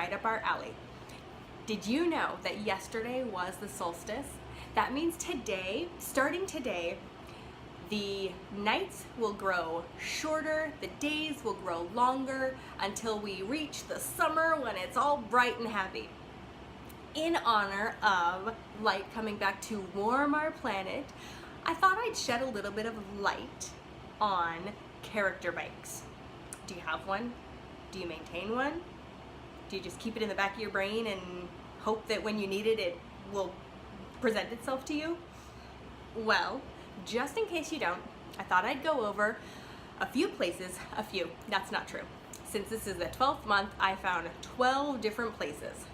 right up our alley. Did you know that yesterday was the solstice? That means today, starting today, the nights will grow shorter, the days will grow longer until we reach the summer when it's all bright and happy. In honor of light coming back to warm our planet, I thought I'd shed a little bit of light on character banks. Do you have one? Do you maintain one? Do you just keep it in the back of your brain and hope that when you need it, it will present itself to you? Well, just in case you don't, I thought I'd go over a few places, that's not true. Since this is the 12th month, I found 12 different places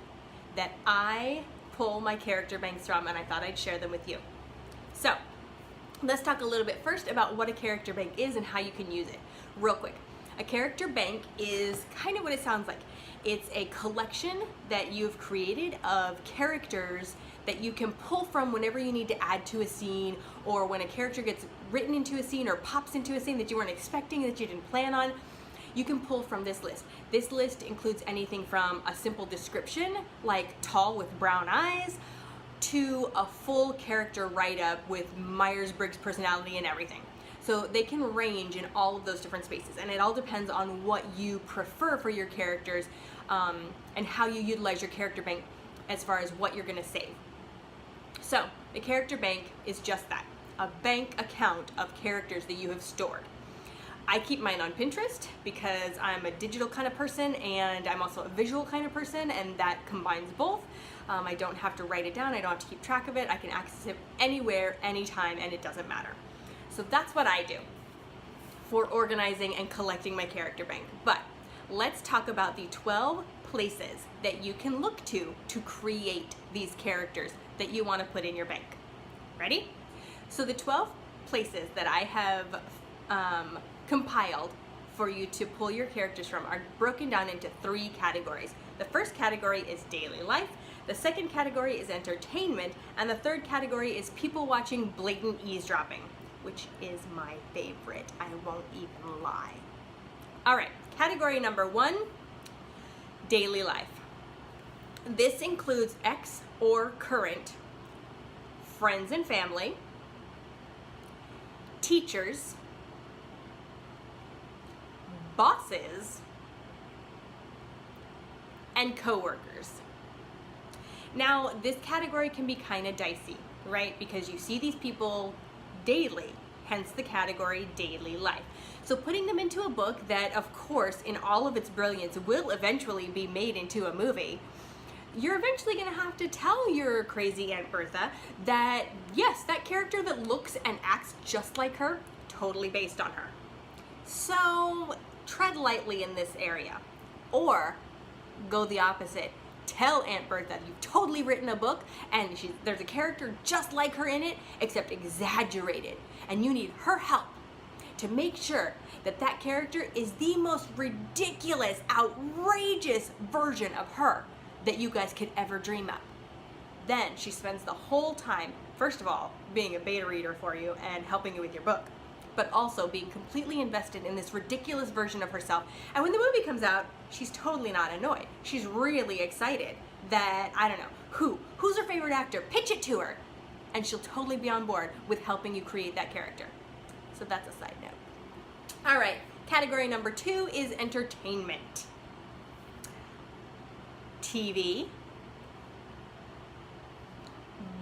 that I pull my character banks from, and I thought I'd share them with you. So, let's talk a little bit first about what a character bank is and how you can use it. Real quick, a character bank is kind of what it sounds like. It's a collection that you've created of characters that you can pull from whenever you need to add to a scene, or when a character gets written into a scene or pops into a scene that you weren't expecting, that you didn't plan on. You can pull from this list. This list includes anything from a simple description, like tall with brown eyes, to a full character write-up with Myers-Briggs personality and everything. So they can range in all of those different spaces, and it all depends on what you prefer for your characters, and how you utilize your character bank as far as what you're gonna save. So the character bank is just that, a bank account of characters that you have stored. I keep mine on Pinterest because I'm a digital kind of person and I'm also a visual kind of person, and that combines both. I don't have to write it down, I don't have to keep track of it, I can access it anywhere, anytime, and it doesn't matter. So that's what I do for organizing and collecting my character bank. But let's talk about the 12 places that you can look to create these characters that you want to put in your bank. Ready? So the 12 places that I have compiled for you to pull your characters from are broken down into 3 categories. The first category is daily life, the second category is entertainment, and the third category is people watching blatant eavesdropping, which is my favorite, I won't even lie. All right, category number 1, daily life. This includes ex or current friends and family, teachers, bosses, and coworkers. Now, this category can be kind of dicey, right? Because you see these people daily, hence the category daily life. So putting them into a book that, of course, in all of its brilliance, will eventually be made into a movie, you're eventually gonna have to tell your crazy Aunt Bertha that, yes, that character that looks and acts just like her, totally based on her. So tread lightly in this area, or go the opposite. Tell Aunt Bertha you've totally written a book and there's a character just like her in it, except exaggerated, and you need her help to make sure that that character is the most ridiculous, outrageous version of her that you guys could ever dream up. Then she spends the whole time, first of all, being a beta reader for you and helping you with your book, but also being completely invested in this ridiculous version of herself. And when the movie comes out, she's totally not annoyed. She's really excited that, I don't know, who's her favorite actor? Pitch it to her. And she'll totally be on board with helping you create that character. So that's a side note. All right, category number 2 is entertainment. TV,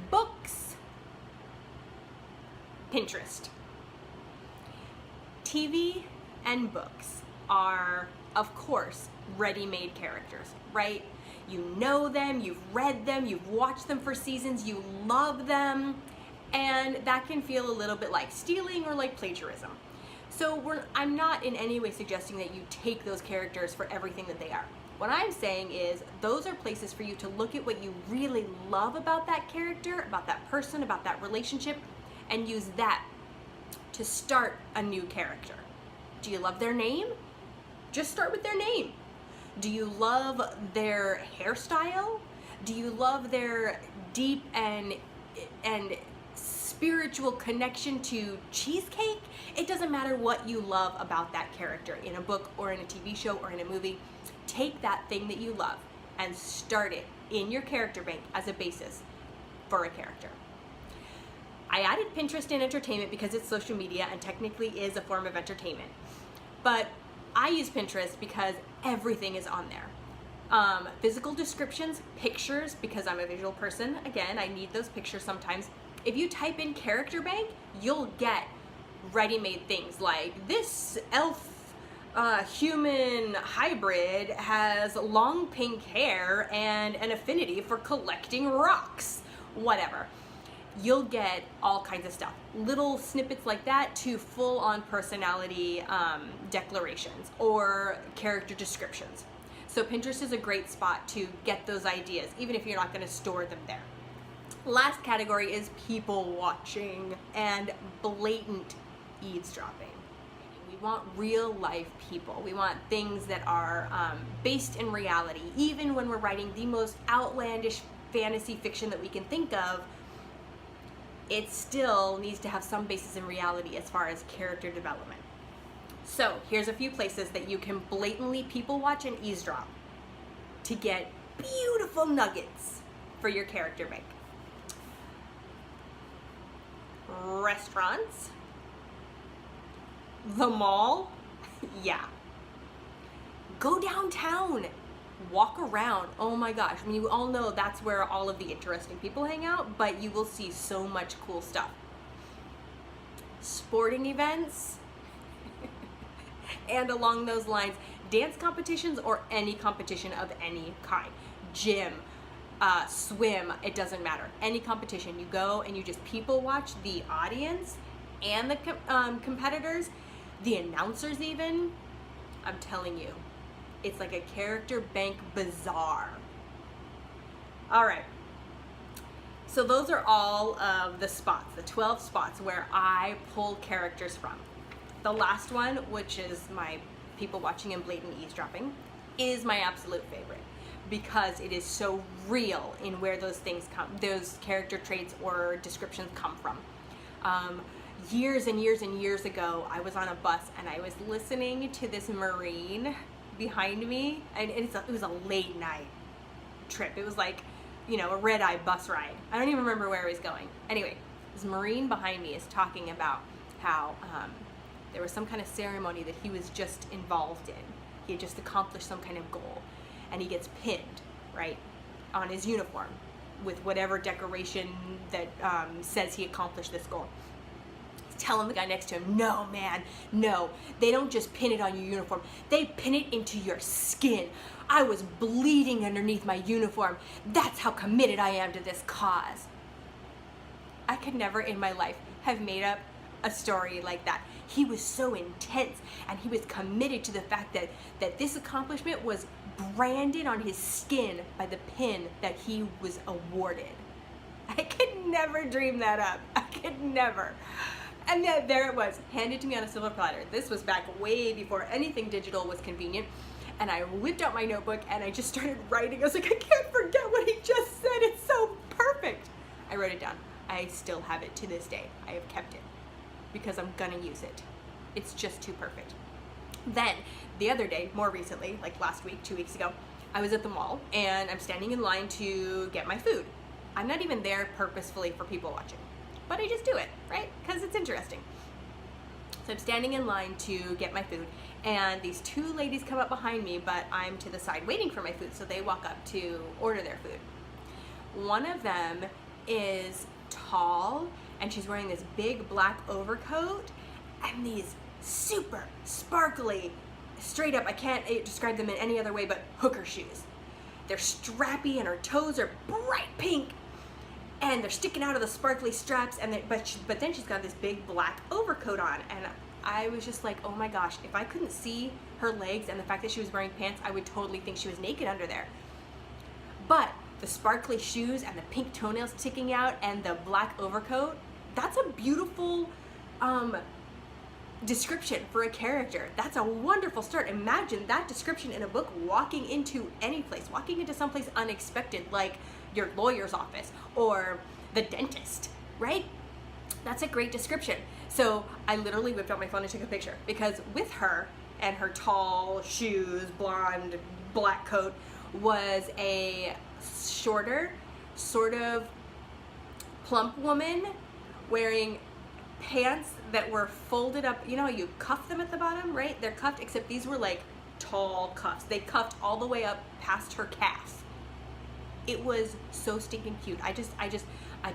books, Pinterest. TV and books are, of course, ready-made characters, right? You know them, you've read them, you've watched them for seasons, you love them, and that can feel a little bit like stealing or like plagiarism. So I'm not in any way suggesting that you take those characters for everything that they are. What I'm saying is those are places for you to look at what you really love about that character, about that person, about that relationship, and use that to start a new character. Do you love their name? Just start with their name. Do you love their hairstyle? Do you love their deep and spiritual connection to cheesecake? It doesn't matter what you love about that character in a book or in a TV show or in a movie. Take that thing that you love and start it in your character bank as a basis for a character. I added Pinterest in entertainment because it's social media and technically is a form of entertainment. But I use Pinterest because everything is on there. Physical descriptions, pictures, because I'm a visual person. Again, I need those pictures sometimes. If you type in character bank, you'll get ready-made things like this elf human hybrid has long pink hair and an affinity for collecting rocks, whatever. You'll get all kinds of stuff, little snippets like that to full-on personality declarations or character descriptions. So Pinterest is a great spot to get those ideas, even if you're not going to store them there. Last category is people watching and blatant eavesdropping. We want real life people. We want things that are based in reality. Even when we're writing the most outlandish fantasy fiction that we can think of, it still needs to have some basis in reality as far as character development. So here's a few places that you can blatantly people watch and eavesdrop to get beautiful nuggets for your character bank. Restaurants, the mall, yeah. Go downtown, walk around. Oh my gosh, I mean, you all know that's where all of the interesting people hang out, but you will see so much cool stuff. Sporting events, and along those lines, dance competitions or any competition of any kind. Gym, swim, it doesn't matter. Any competition, you go and you just people watch the audience and the competitors, the announcers even. I'm telling you, it's like a character bank bazaar. All right. So those are all of the spots, the 12 spots where I pull characters from. The last one, which is my people watching and blatant eavesdropping, is my absolute favorite because it is so real in where those things come, those character traits or descriptions come from. Years and years and years ago, I was on a bus and I was listening to this Marine behind me, and it was a late night trip. It was like, you know, a red-eye bus ride. I don't even remember where I was going. Anyway, this Marine behind me is talking about how there was some kind of ceremony that he was just involved in. He had just accomplished some kind of goal, and he gets pinned, right, on his uniform with whatever decoration that says he accomplished this goal. Telling the guy next to him, no man, no, they don't just pin it on your uniform, they pin it into your skin. I was bleeding underneath my uniform. That's how committed I am to this cause. I could never in my life have made up a story like that. He was so intense and he was committed to the fact that this accomplishment was branded on his skin by the pin that he was awarded. I could never dream that up. I could never. And then there it was, handed to me on a silver platter. This was back way before anything digital was convenient. And I whipped out my notebook and I just started writing. I was like, I can't forget what he just said. It's so perfect. I wrote it down. I still have it to this day. I have kept it because I'm gonna use it. It's just too perfect. Then the other day, more recently, like last week, 2 weeks ago, I was at the mall and I'm standing in line to get my food. I'm not even there purposefully for people watching, but I just do it, right? Because it's interesting. So I'm standing in line to get my food and these two ladies come up behind me, but I'm to the side waiting for my food, so they walk up to order their food. One of them is tall and she's wearing this big black overcoat and these super sparkly, straight up, I can't describe them in any other way but hooker shoes. They're strappy and her toes are bright pink and they're sticking out of the sparkly straps, and but then she's got this big black overcoat on, and I was just like, oh my gosh, if I couldn't see her legs and the fact that she was wearing pants, I would totally think she was naked under there. But the sparkly shoes and the pink toenails sticking out and the black overcoat, that's a beautiful description for a character. That's a wonderful start. Imagine that description in a book, walking into any place, walking into someplace unexpected, like your lawyer's office or the dentist, right? That's a great description. So I literally whipped out my phone and took a picture, because with her and her tall shoes, blonde, black coat, was a shorter, sort of plump woman wearing pants that were folded up. You know how you cuff them at the bottom, right? They're cuffed, except these were like tall cuffs. They cuffed all the way up past her calf. It was so stinking cute. I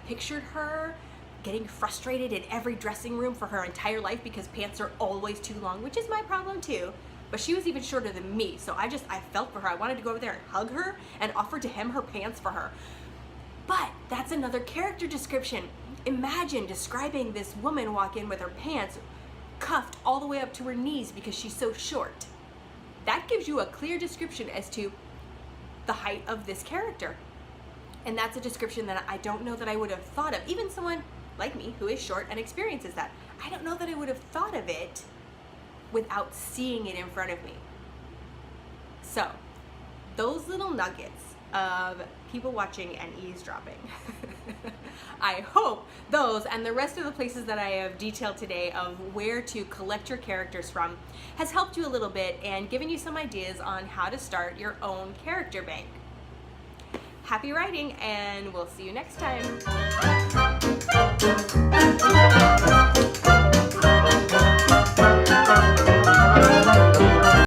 pictured her getting frustrated in every dressing room for her entire life because pants are always too long, which is my problem too. But she was even shorter than me, so I felt for her. I wanted to go over there and hug her and offer to hem her pants for her. But that's another character description. Imagine describing this woman walk in with her pants cuffed all the way up to her knees because she's so short. That gives you a clear description as to the height of this character. And that's a description that I don't know that I would have thought of. Even someone like me who is short and experiences that, I don't know that I would have thought of it without seeing it in front of me. So, those little nuggets of people watching and eavesdropping. I hope those and the rest of the places that I have detailed today of where to collect your characters from has helped you a little bit and given you some ideas on how to start your own character bank. Happy writing, and we'll see you next time.